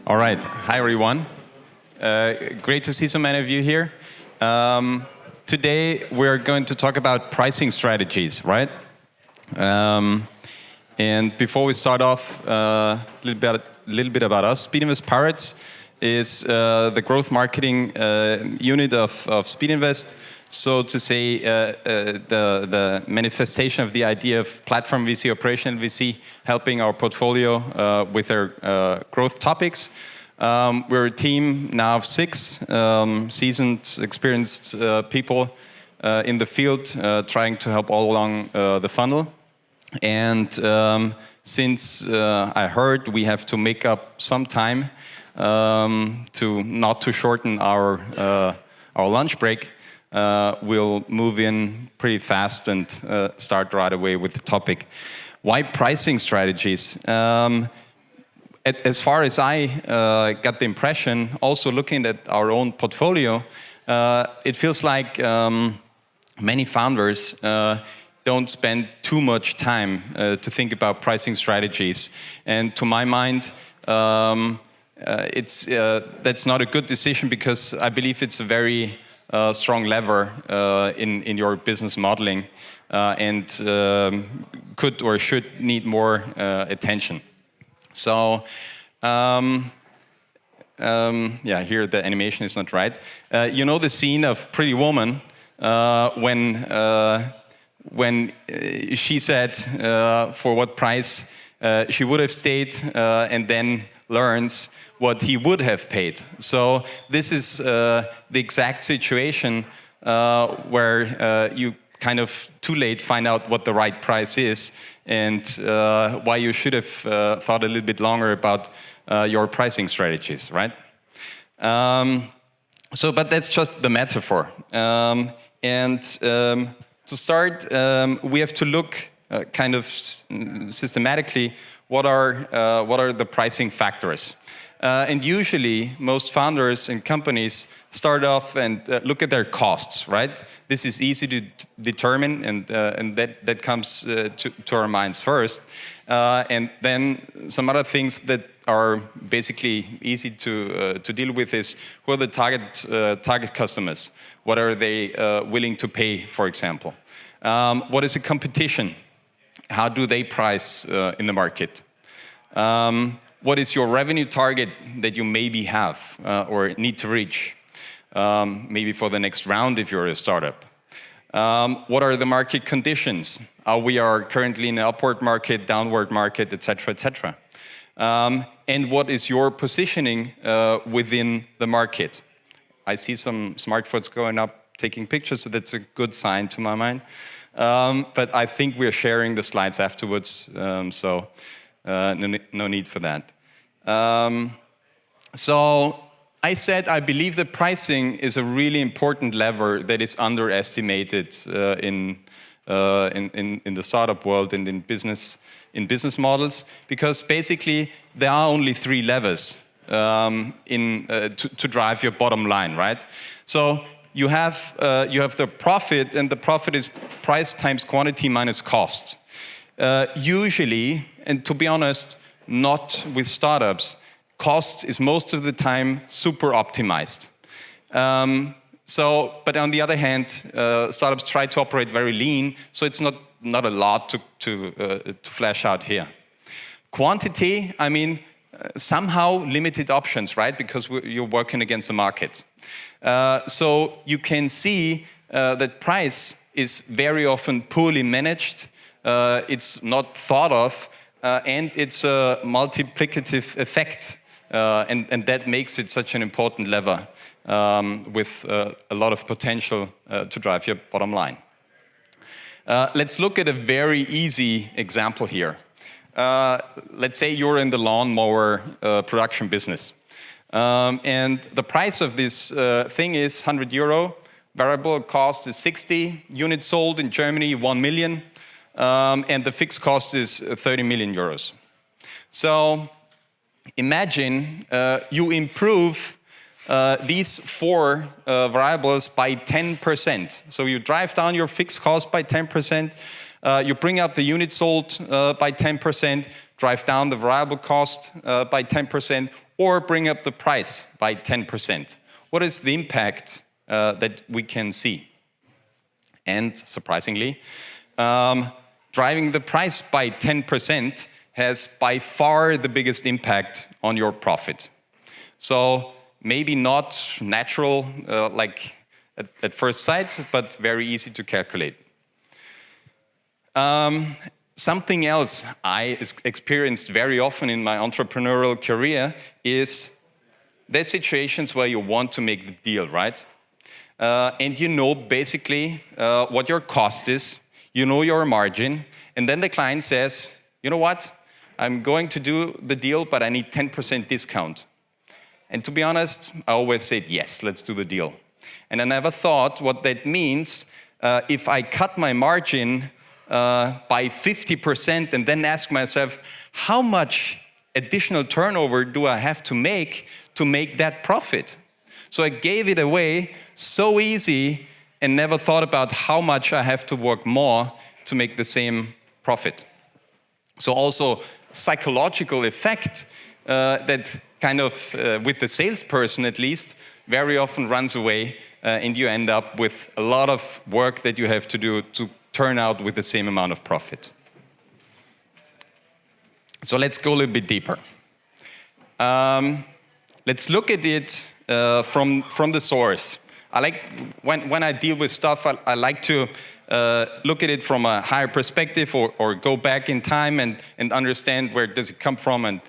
All right. Hi, everyone. Great to see so many of you here. Today, we're going to talk about pricing strategies, right? And before we start off, a little bit about us. Speedinvest Pirates is the growth marketing unit of Speedinvest. So to say, the manifestation of the idea of platform VC, operational VC, helping our portfolio with their growth topics. We're a team now of 6 seasoned, experienced people in the field, trying to help all along the funnel. And since I heard we have to make up some time to not to shorten our lunch break, we'll move in pretty fast and start right away with the topic. Why pricing strategies? As far as I got the impression, also looking at our own portfolio, it feels like many founders don't spend too much time to think about pricing strategies. And to my mind, that's not a good decision, because I believe it's a very strong lever in your business modeling and could or should need more attention. So, yeah, here the animation is not right. You know the scene of Pretty Woman when she said for what price she would have stayed, and then learns what he would have paid. So this is the exact situation where you kind of too late find out what the right price is, and why you should have thought a little bit longer about your pricing strategies, right? But that's just the metaphor. To start, we have to look kind of systematically what are the pricing factors. And usually, most founders and companies start off and look at their costs, right? This is easy to determine, and that comes to our minds first. And then some other things that are basically easy to deal with is who are the target customers? What are they willing to pay, for example? What is the competition? How do they price in the market? What is your revenue target that you maybe have or need to reach, maybe for the next round if you're a startup? What are the market conditions? We are currently in an upward market, downward market, etc., etc. And what is your positioning within the market? I see some smartphones going up, taking pictures, so that's a good sign to my mind. But I think we're sharing the slides afterwards, so no need for that. So I said I believe that pricing is a really important lever that is underestimated in the startup world and in business models, because basically there are only 3 levers to drive your bottom line, right? So you have the profit, and the profit is price times quantity minus cost. Usually, and to be honest, not with startups, cost is most of the time super optimized. But on the other hand, startups try to operate very lean, so it's not a lot to flesh out here. Quantity, I mean, somehow limited options, right? Because you're working against the market. So you can see that price is very often poorly managed. It's not thought of, and it's a multiplicative effect, and that makes it such an important lever with a lot of potential to drive your bottom line. Let's look at a very easy example here. Let's say you're in the lawnmower production business, and the price of this thing is €100. Variable cost is 60. Units sold in Germany, 1 million. And the fixed cost is 30 million euros. So imagine you improve these 4 variables by 10%. So you drive down your fixed cost by 10%, you bring up the units sold by 10%, drive down the variable cost by 10%, or bring up the price by 10%. What is the impact that we can see? And surprisingly, driving the price by 10% has by far the biggest impact on your profit. So maybe not natural like at first sight, but very easy to calculate. Something else I experienced very often in my entrepreneurial career is there's situations where you want to make the deal, right? And you know basically what your cost is, you know your margin, and then the client says, you know what, I'm going to do the deal, but I need 10% discount. And to be honest, I always said, yes, let's do the deal. And I never thought what that means if I cut my margin by 50% and then ask myself, how much additional turnover do I have to make that profit? So I gave it away so easy and never thought about how much I have to work more to make the same profit. So also psychological effect that kind of, with the salesperson at least, very often runs away and you end up with a lot of work that you have to do to turn out with the same amount of profit. So let's go a little bit deeper. Let's look at it from the source. I like, when I deal with stuff, I like to look at it from a higher perspective or go back in time and understand where does it come from and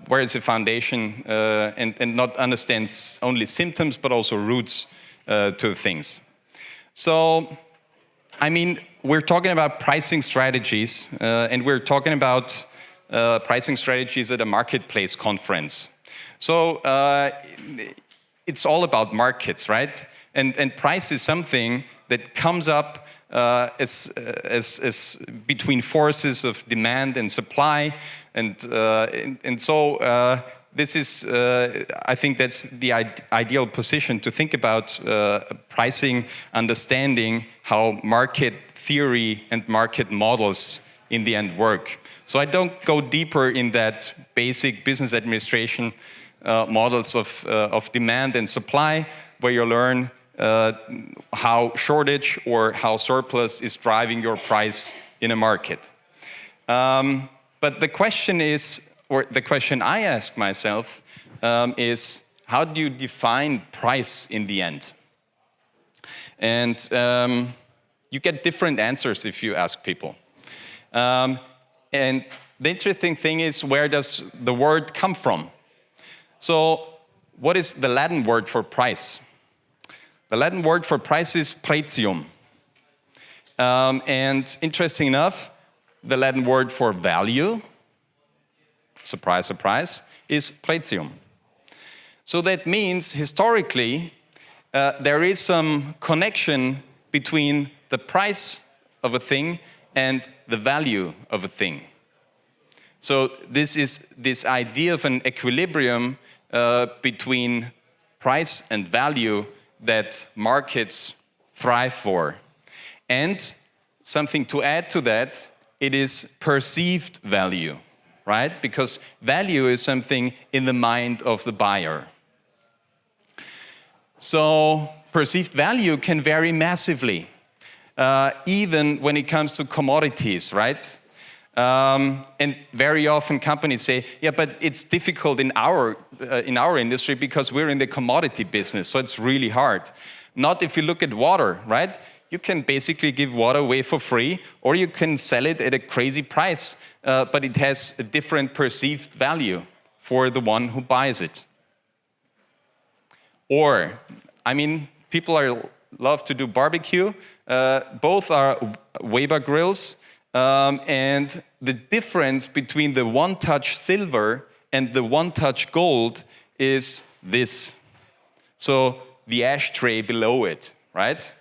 where is the foundation and not understand only symptoms but also roots to things. So, I mean, we're talking about pricing strategies and we're talking about pricing strategies at a marketplace conference. So it's all about markets, right? And price is something that comes up as between forces of demand and supply, and so this is, I think that's the ideal position to think about pricing, understanding how market theory and market models in the end work. So I don't go deeper in that basic business administration models of demand and supply, where you learn how shortage or how surplus is driving your price in a market. But the question is, or the question I ask myself is, how do you define price in the end? And you get different answers if you ask people. And the interesting thing is, where does the word come from? So, what is the Latin word for price? The Latin word for price is pretium. And interesting enough, the Latin word for value, surprise, surprise, is pretium. So that means, historically, there is some connection between the price of a thing and the value of a thing. So this is this idea of an equilibrium between price and value that markets thrive for. And something to add to that, it is perceived value, right? Because value is something in the mind of the buyer. So perceived value can vary massively, even when it comes to commodities, right? And very often companies say, yeah, but it's difficult in our industry because we're in the commodity business, so it's really hard. Not if you look at water, right? You can basically give water away for free, or you can sell it at a crazy price, but it has a different perceived value for the one who buys it. Or, I mean, people love to do barbecue. Both are Weber grills. And the difference between the one-touch silver and the one-touch gold is this. So the ashtray below it, right?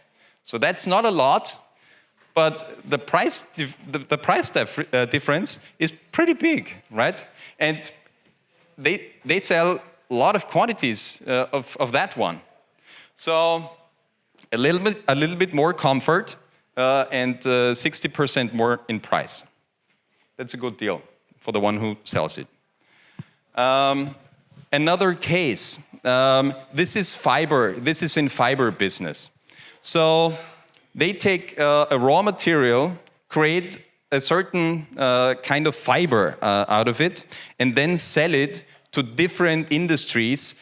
So that's not a lot, but the price difference is pretty big, right? And they sell a lot of quantities of that one. So a little bit more comfort. And 60% more in price. That's a good deal for the one who sells it. Another case, this is fiber. This is in fiber business. So they take a raw material, create a certain kind of fiber out of it, and then sell it to different industries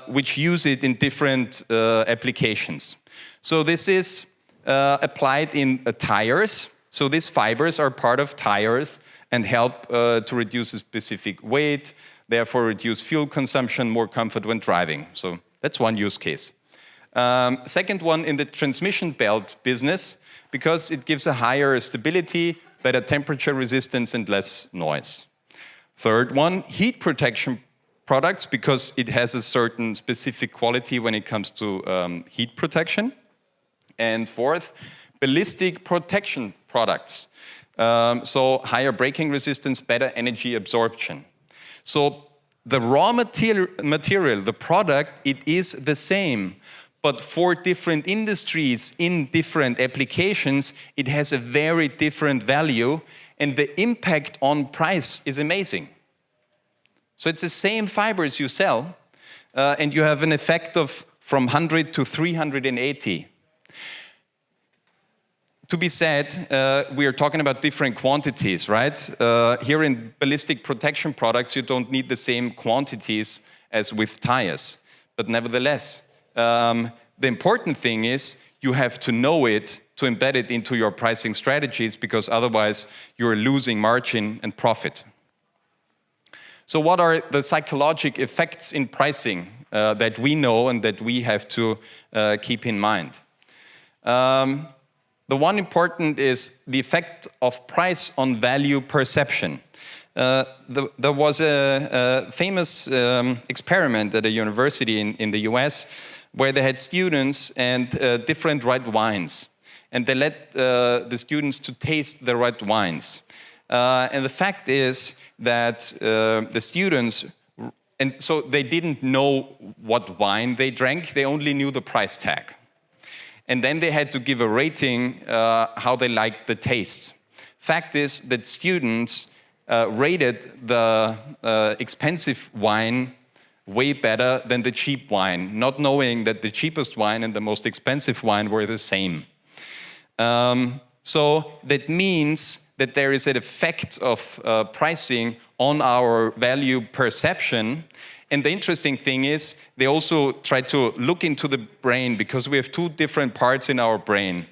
which use it in different applications. So this is applied in tires. So these fibers are part of tires and help to reduce a specific weight, therefore reduce fuel consumption, more comfort when driving. So that's one use case. Second one, in the transmission belt business, because it gives a higher stability, better temperature resistance, and less noise. Third one, heat protection products, because it has a certain specific quality when it comes to heat protection. And fourth, ballistic protection products. So higher braking resistance, better energy absorption. So the raw material, the product, it is the same. But for different industries in different applications, it has a very different value, and the impact on price is amazing. So it's the same fibers you sell, and you have an effect of from 100 to 380. To be said, we are talking about different quantities, right? Here in ballistic protection products, you don't need the same quantities as with tires. But nevertheless, the important thing is you have to know it to embed it into your pricing strategies, because otherwise you're losing margin and profit. So what are the psychological effects in pricing that we know and that we have to keep in mind? The one important is the effect of price on value perception. There was a famous experiment at a university in the US where they had students and different red wines. And they let the students to taste the red wines. And the fact is that the students, and so they didn't know what wine they drank, they only knew the price tag. And then they had to give a rating how they liked the taste. Fact is that students rated the expensive wine way better than the cheap wine, not knowing that the cheapest wine and the most expensive wine were the same. So that means that there is an effect of pricing on our value perception. And the interesting thing is, they also try to look into the brain, because we have two different parts in our brain.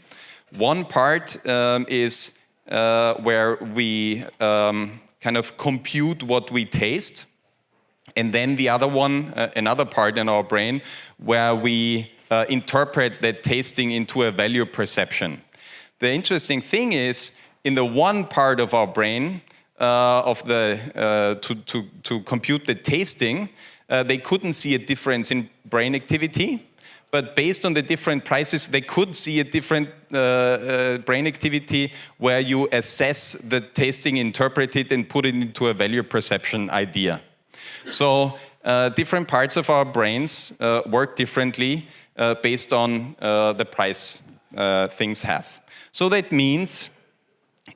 One part is where we kind of compute what we taste. And then the other one, another part in our brain, where we interpret that tasting into a value perception. The interesting thing is, in the one part of our brain, to compute the tasting, they couldn't see a difference in brain activity. But based on the different prices, they could see a different brain activity where you assess the tasting, interpret it, and put it into a value perception idea. So different parts of our brains work differently based on the price things have. So that means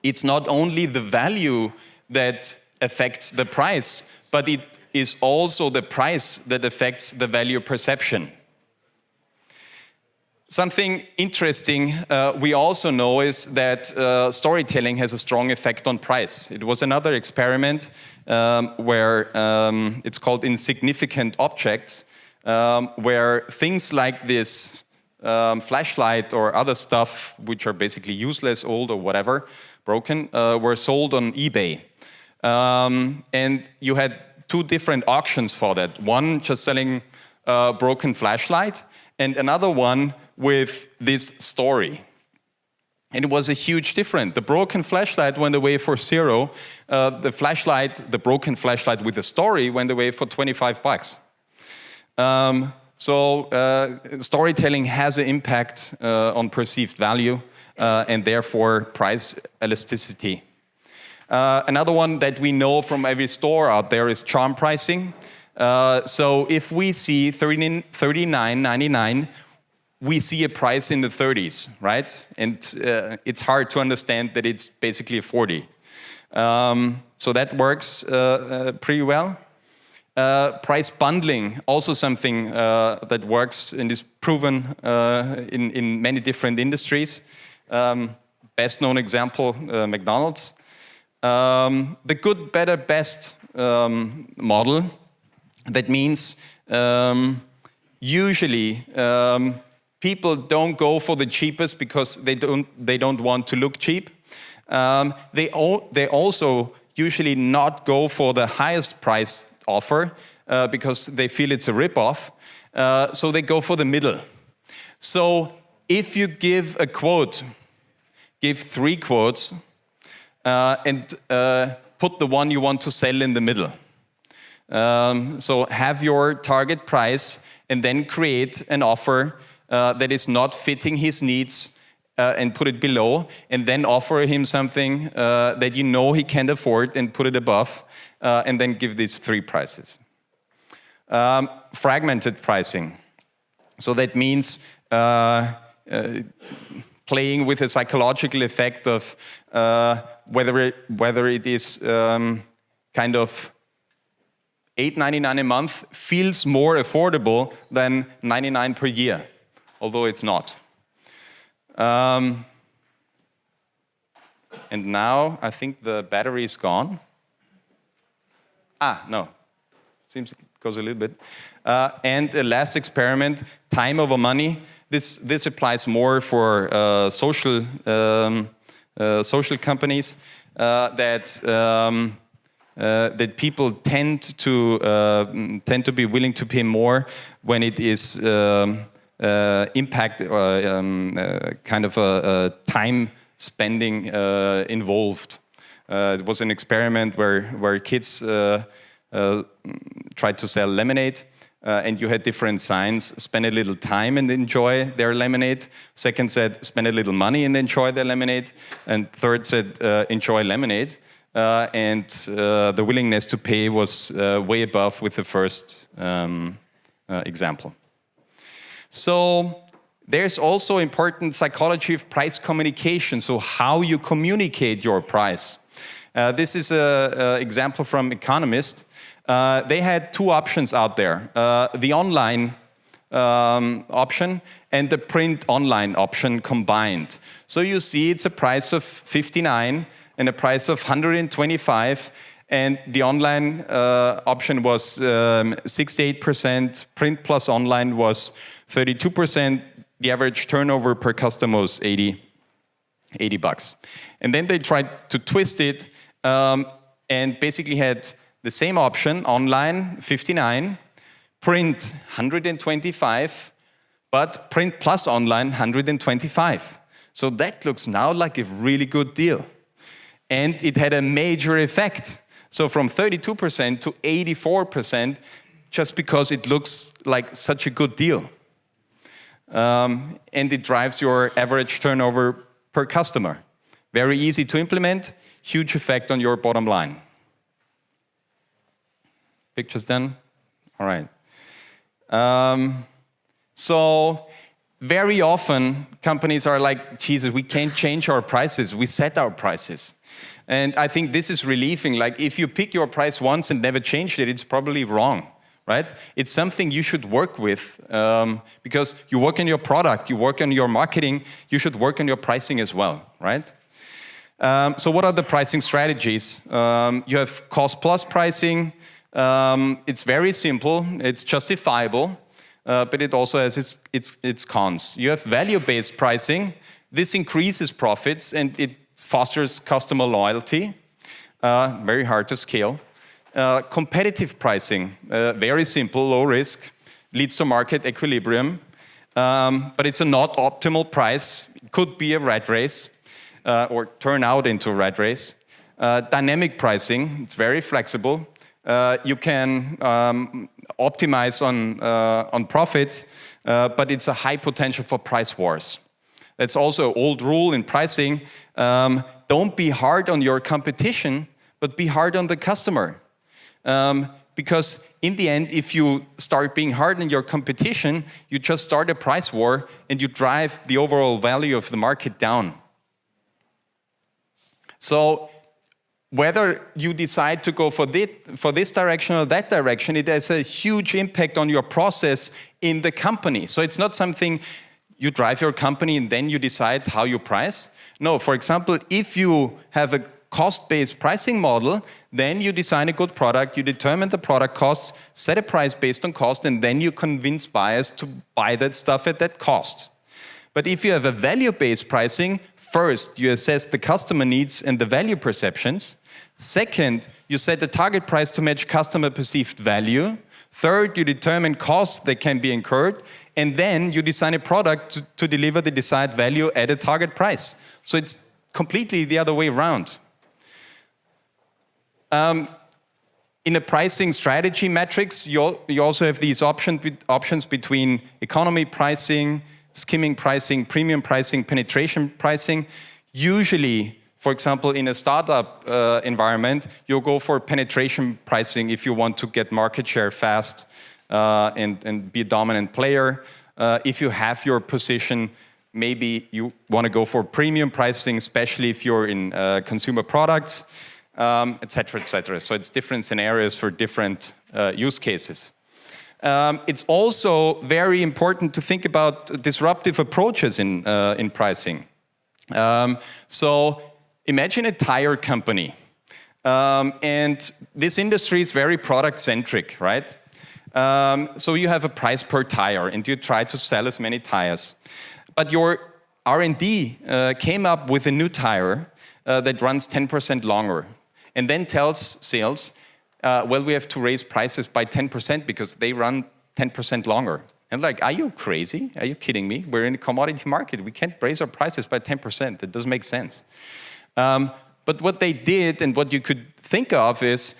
it's not only the value that affects the price, but it is also the price that affects the value perception. Something interesting we also know is that storytelling has a strong effect on price. It was another experiment where it's called insignificant objects, where things like this flashlight or other stuff, which are basically useless, old or whatever, broken, were sold on eBay. And you had two different auctions for that. One just selling a broken flashlight, and another one with this story. And it was a huge difference. The broken flashlight went away for $0. The broken flashlight with a story went away for $25. So storytelling has an impact on perceived value and therefore price elasticity. Another one that we know from every store out there is charm pricing. So if we see $39.99, we see a price in the 30s, right? And it's hard to understand that it's basically a 40. So that works pretty well. Price bundling, also something that works and is proven in many different industries. Best known example, McDonald's. The good, better, best model. That means usually people don't go for the cheapest because they don't want to look cheap. They also usually not go for the highest price offer because they feel it's a rip-off. So they go for the middle. So if you give a quote, give 3 quotes, and put the one you want to sell in the middle. So have your target price and then create an offer that is not fitting his needs and put it below, and then offer him something that you know he can't afford and put it above, and then give these 3 prices. Fragmented pricing. So that means playing with a psychological effect of whether it is kind of $8.99 a month feels more affordable than $99 per year, although it's not. And now I think the battery is gone. No, seems it goes a little bit. And a last experiment, time over money. This applies more for social companies that people tend to be willing to pay more when it is impact kind of a time spending involved. It was an experiment where kids tried to sell lemonade. And you had different signs: spend a little time and enjoy their lemonade. Second said, spend a little money and enjoy their lemonade. And third said, enjoy lemonade. And the willingness to pay was way above with the first example. So there's also important psychology of price communication, so how you communicate your price. This is an example from Economist. They had 2 options out there, the online option and the print online option combined. So you see it's a price of 59 and a price of 125, and the online option was 68%, print plus online was 32%, the average turnover per customer was $80. And then they tried to twist it and basically had the same option, online 59, print 125, but print plus online 125. So that looks now like a really good deal. And it had a major effect. So from 32% to 84%, just because it looks like such a good deal. And it drives your average turnover per customer. Very easy to implement, huge effect on your bottom line. Pictures done? All right. So very often companies are like, Jesus, we can't change our prices. We set our prices. And I think this is relieving. Like if you pick your price once and never changed it, it's probably wrong, right? It's something you should work with because you work on your product, you work on your marketing, you should work on your pricing as well, right? So what are the pricing strategies? You have cost plus pricing. It's very simple, it's justifiable, but it also has its cons. You have value-based pricing. This increases profits and it fosters customer loyalty, very hard to scale. Competitive pricing, very simple, low risk, leads to market equilibrium, but it's a not optimal price. It could be a rat race or turn out into a rat race. Dynamic pricing, it's very flexible. You can optimize on profits, but it's a high potential for price wars. That's also an old rule in pricing. Don't be hard on your competition, but be hard on the customer. Because in the end, if you start being hard on your competition, you just start a price war and you drive the overall value of the market down. So whether you decide to go for this direction or that direction, it has a huge impact on your process in the company. So it's not something you drive your company and then you decide how you price. No, for example, if you have a cost-based pricing model, then you design a good product, you determine the product costs, set a price based on cost, and then you convince buyers to buy that stuff at that cost. But if you have a value-based pricing, first, you assess the customer needs and the value perceptions. Second, you set the target price to match customer perceived value. Third, you determine costs that can be incurred. And then you design a product to deliver the desired value at a target price. So it's completely the other way around. In a pricing strategy matrix, you also have these options between economy pricing, skimming pricing, premium pricing, penetration pricing. Usually, for example, in a startup environment, you'll go for penetration pricing if you want to get market share fast and be a dominant player. If you have your position, maybe you want to go for premium pricing, especially if you're in consumer products, et cetera, et cetera. So it's different scenarios for different use cases. It's also very important to think about disruptive approaches in pricing. So imagine a tire company. And this industry is very product-centric, right? So you have a price per tire, and you try to sell as many tires. But your R&D came up with a new tire that runs 10% longer, and then tells sales, well, we have to raise prices by 10% because they run 10% longer. And like, are you crazy? Are you kidding me? We're in a commodity market. We can't raise our prices by 10%. That doesn't make sense. But what they did, and what you could think of, is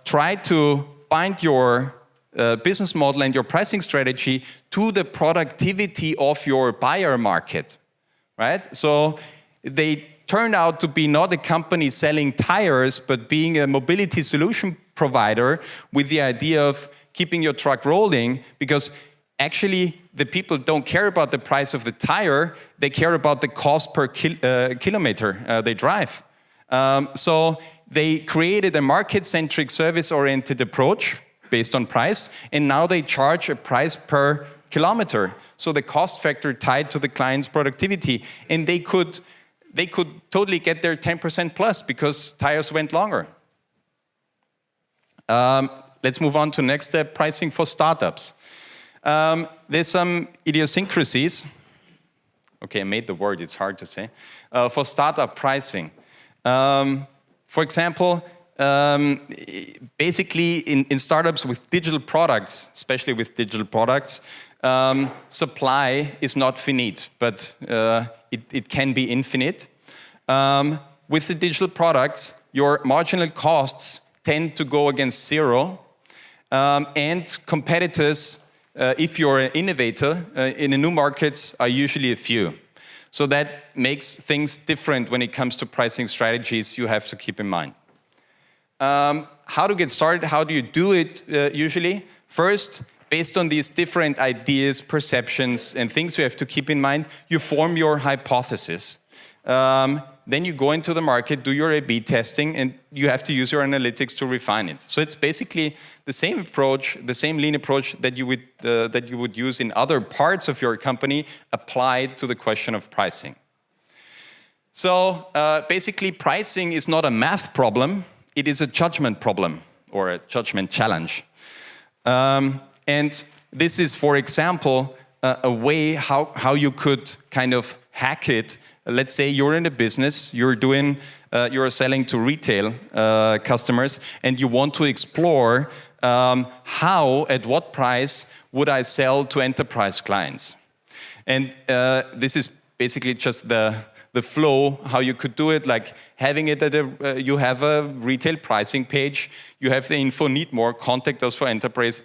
try to bind your business model and your pricing strategy to the productivity of your buyer market, right? So they turned out to be not a company selling tires, but being a mobility solution provider with the idea of keeping your truck rolling, because actually the people don't care about the price of the tire, they care about the cost per kilometer they drive. So they created a market-centric, service-oriented approach based on price, and now they charge a price per kilometer. So the cost factor tied to the client's productivity, and they could totally get their 10% plus because tires went longer. Let's move on to next step, pricing for startups. There's some idiosyncrasies. Okay, I made the word, it's hard to say. For startup pricing. For example, basically in startups with digital products, especially with digital products, supply is not finite, but it can be infinite. With the digital products, your marginal costs tend to go against zero, and competitors, if you're an innovator in the new markets, are usually a few. So that makes things different when it comes to pricing strategies you have to keep in mind. How to get started? How do you do it usually? First, based on these different ideas, perceptions, and things you have to keep in mind, you form your hypothesis. Then you go into the market, do your A/B testing, and you have to use your analytics to refine it. So it's basically the same approach, the same lean approach that you would use in other parts of your company, applied to the question of pricing. So basically, pricing is not a math problem. It is a judgment problem or a judgment challenge. And this is, for example, a way how you could kind of hack it. Let's say you're in a business, you're selling to retail customers, and you want to explore at what price would I sell to enterprise clients. And this is basically just the flow, how you could do it, like having it you have a retail pricing page, you have the info, need more, contact us for enterprise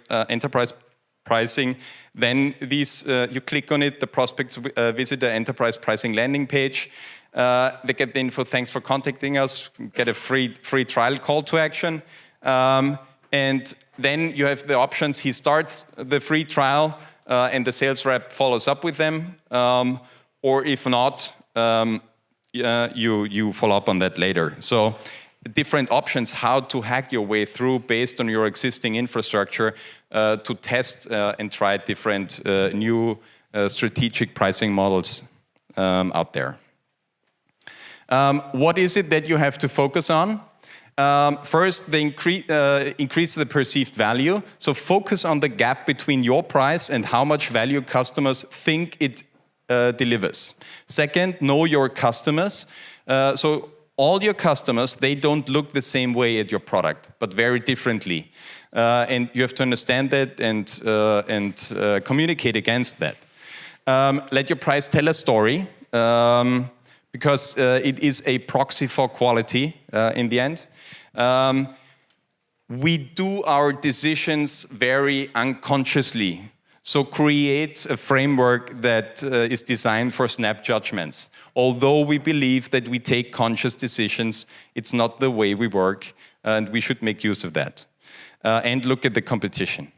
pricing. Then you click on it, the prospects visit the enterprise pricing landing page. They get the info, thanks for contacting us, get a free trial call to action. And then you have the options. He starts the free trial and the sales rep follows up with them. Or if not, you follow up on that later. So different options how to hack your way through based on your existing infrastructure to test and try different new strategic pricing models out there. What is it that you have to focus on? First, increase the perceived value. So focus on the gap between your price and how much value customers think it delivers. Second, know your customers. So all your customers, they don't look the same way at your product, but very differently. And you have to understand that and communicate against that. Let your price tell a story, because it is a proxy for quality in the end. We do our decisions very unconsciously. So create a framework that is designed for snap judgments. Although we believe that we take conscious decisions, it's not the way we work, and we should make use of that. And look at the competition.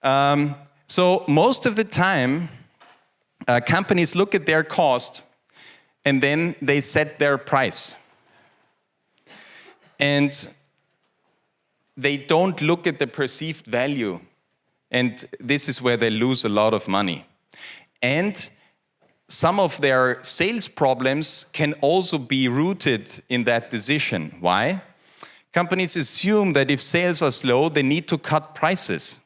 So most of the time, companies look at their cost and then they set their price. And they don't look at the perceived value. And this is where they lose a lot of money. And some of their sales problems can also be rooted in that decision. Why? Companies assume that if sales are slow, they need to cut prices.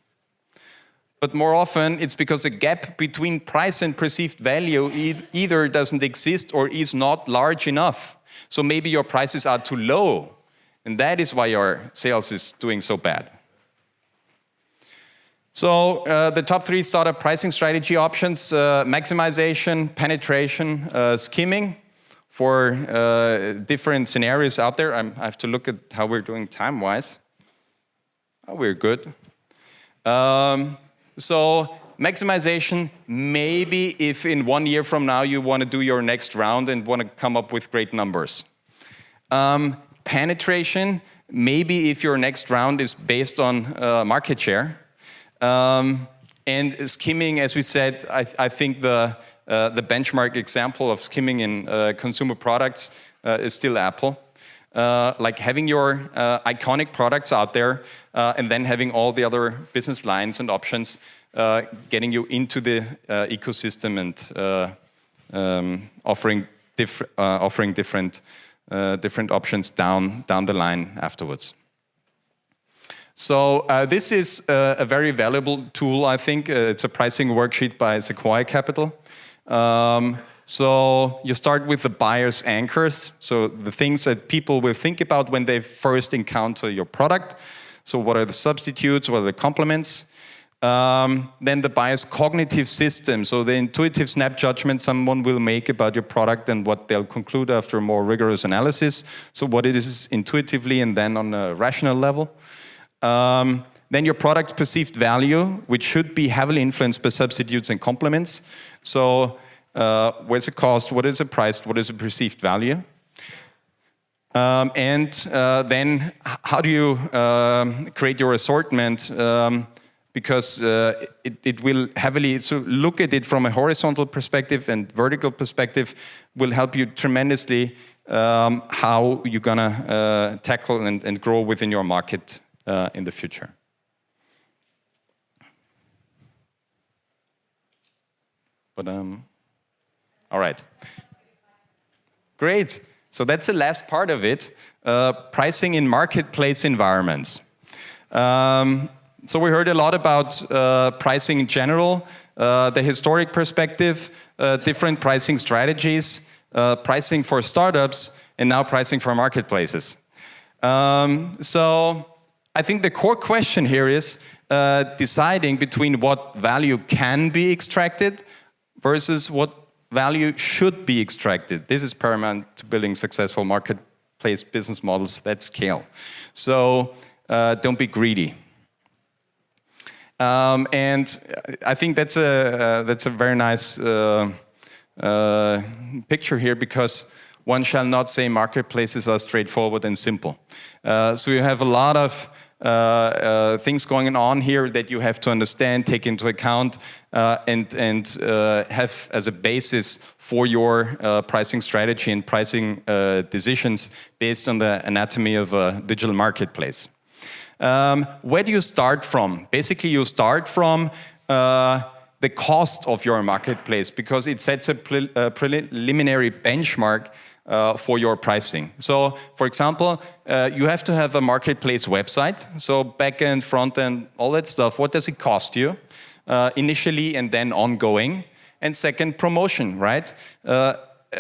But more often, it's because a gap between price and perceived value either doesn't exist or is not large enough. So maybe your prices are too low, and that is why your sales is doing so bad. So the top 3 startup pricing strategy options: maximization, penetration, skimming for different scenarios out there. I have to look at how we're doing time-wise. Oh, we're good. So maximization, maybe if in 1 year from now you want to do your next round and want to come up with great numbers. Penetration, maybe if your next round is based on market share. And skimming, as we said, I think the benchmark example of skimming in consumer products is still Apple. Like having your iconic products out there and then having all the other business lines and options getting you into the ecosystem and offering different options down the line afterwards. So this is a very valuable tool, I think. It's a pricing worksheet by Sequoia Capital. So you start with the buyer's anchors, so the things that people will think about when they first encounter your product. So what are the substitutes, what are the complements? Then the buyer's cognitive system, so the intuitive snap judgment someone will make about your product and what they'll conclude after a more rigorous analysis. So what it is intuitively and then on a rational level. Then your product's perceived value, which should be heavily influenced by substitutes and complements. So where's the cost, what is the price, what is the perceived value? And then how do you create your assortment? Because it will heavily, so look at it from a horizontal perspective and vertical perspective will help you tremendously how you're gonna tackle and grow within your market in the future. But all right, great. So that's the last part of it, pricing in marketplace environments. So we heard a lot about pricing in general, the historic perspective, different pricing strategies, pricing for startups, and now pricing for marketplaces. So I think the core question here is deciding between what value can be extracted versus what value should be extracted. This is paramount to building successful marketplace business models that scale. So don't be greedy. And I think that's a very nice picture here, because one shall not say marketplaces are straightforward and simple. So you have a lot of things going on here that you have to understand, take into account, and have as a basis for your pricing strategy and pricing decisions based on the anatomy of a digital marketplace. Where do you start from? Basically, you start from the cost of your marketplace, because it sets a preliminary benchmark for your pricing. So, for example, you have to have a marketplace website. So back-end, front-end, all that stuff. What does it cost you initially and then ongoing? And second, promotion, right?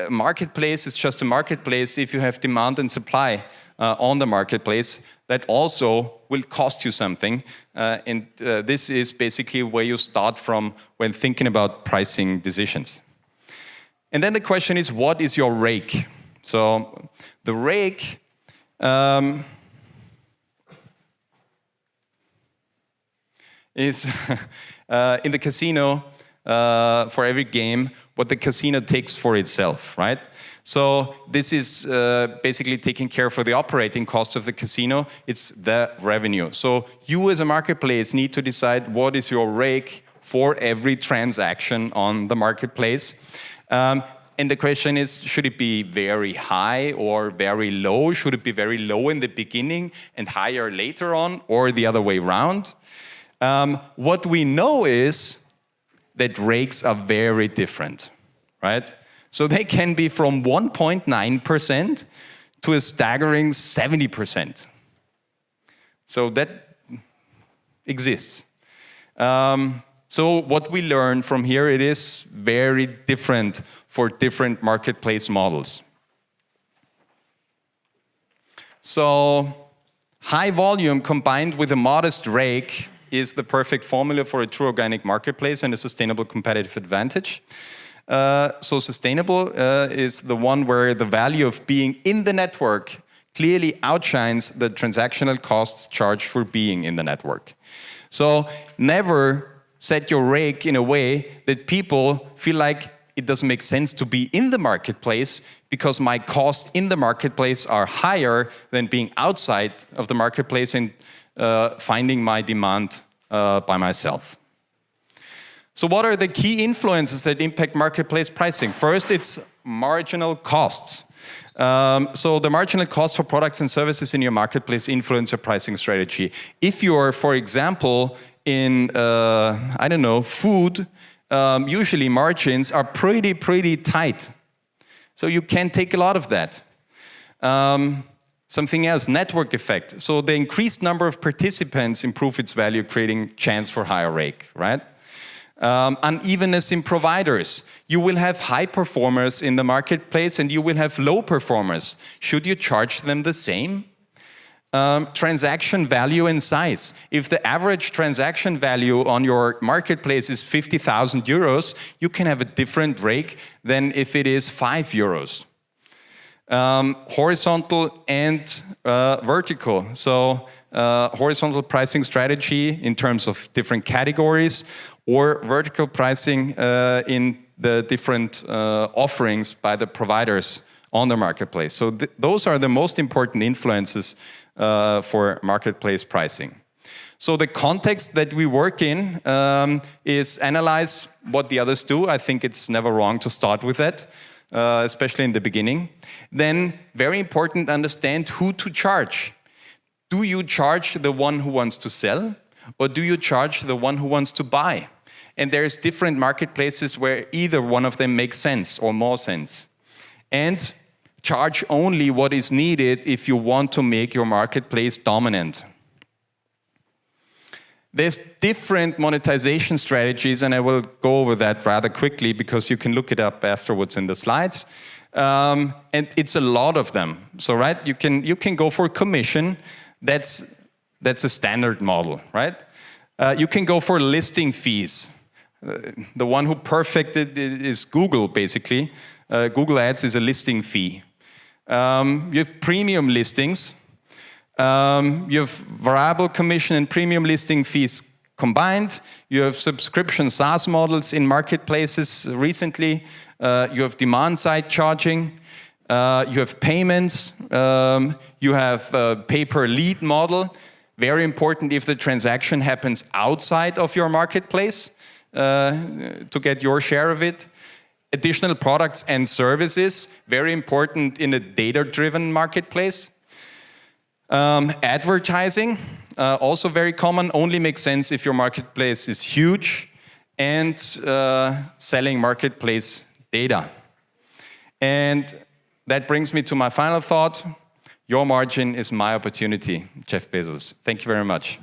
Marketplace is just a marketplace if you have demand and supply on the marketplace. That also will cost you something. And this is basically where you start from when thinking about pricing decisions. And then the question is, what is your rake? So the rake is in the casino for every game what the casino takes for itself, right? So this is basically taking care for the operating costs of the casino. It's the revenue. So you as a marketplace need to decide what is your rake for every transaction on the marketplace. And the question is, should it be very high or very low? Should it be very low in the beginning and higher later on, or the other way around? What we know is that rakes are very different, right? So they can be from 1.9% to a staggering 70%. So that exists. So what we learn from here, it is very different for different marketplace models. So high volume combined with a modest rake is the perfect formula for a true organic marketplace and a sustainable competitive advantage. So sustainable is the one where the value of being in the network clearly outshines the transactional costs charged for being in the network. So never set your rake in a way that people feel like it doesn't make sense to be in the marketplace because my costs in the marketplace are higher than being outside of the marketplace and finding my demand by myself. So what are the key influences that impact marketplace pricing? First, it's marginal costs. So the marginal costs for products and services in your marketplace influence your pricing strategy. If you're, for example, in, I don't know, food, usually margins are pretty tight. So you can take a lot of that. Something else, network effect. So the increased number of participants improve its value, creating chance for higher rake, right? Unevenness in providers. You will have high performers in the marketplace and you will have low performers. Should you charge them the same? Transaction value and size. If the average transaction value on your marketplace is 50,000 euros, you can have a different rake than if it is 5 euros. Horizontal and vertical. So horizontal pricing strategy in terms of different categories, or vertical pricing in the different offerings by the providers on the marketplace. So those are the most important influences for marketplace pricing. So the context that we work in is analyze what the others do. I think it's never wrong to start with that, especially in the beginning. Then, very important, understand who to charge. Do you charge the one who wants to sell, or do you charge the one who wants to buy? And there's different marketplaces where either one of them makes sense or more sense. And charge only what is needed if you want to make your marketplace dominant. There's different monetization strategies, and I will go over that rather quickly because you can look it up afterwards in the slides. And it's a lot of them. So, right, you can go for commission. That's a standard model, right? You can go for listing fees. The one who perfected it is Google, basically. Google Ads is a listing fee. You have premium listings. You have variable commission and premium listing fees combined. You have subscription SaaS models in marketplaces recently. You have demand-side charging. You have payments. You have a pay-per-lead model. Very important if the transaction happens outside of your marketplace to get your share of it. Additional products and services, very important in a data-driven marketplace. Advertising, also very common, only makes sense if your marketplace is huge, and selling marketplace data. And that brings me to my final thought. Your margin is my opportunity, Jeff Bezos. Thank you very much.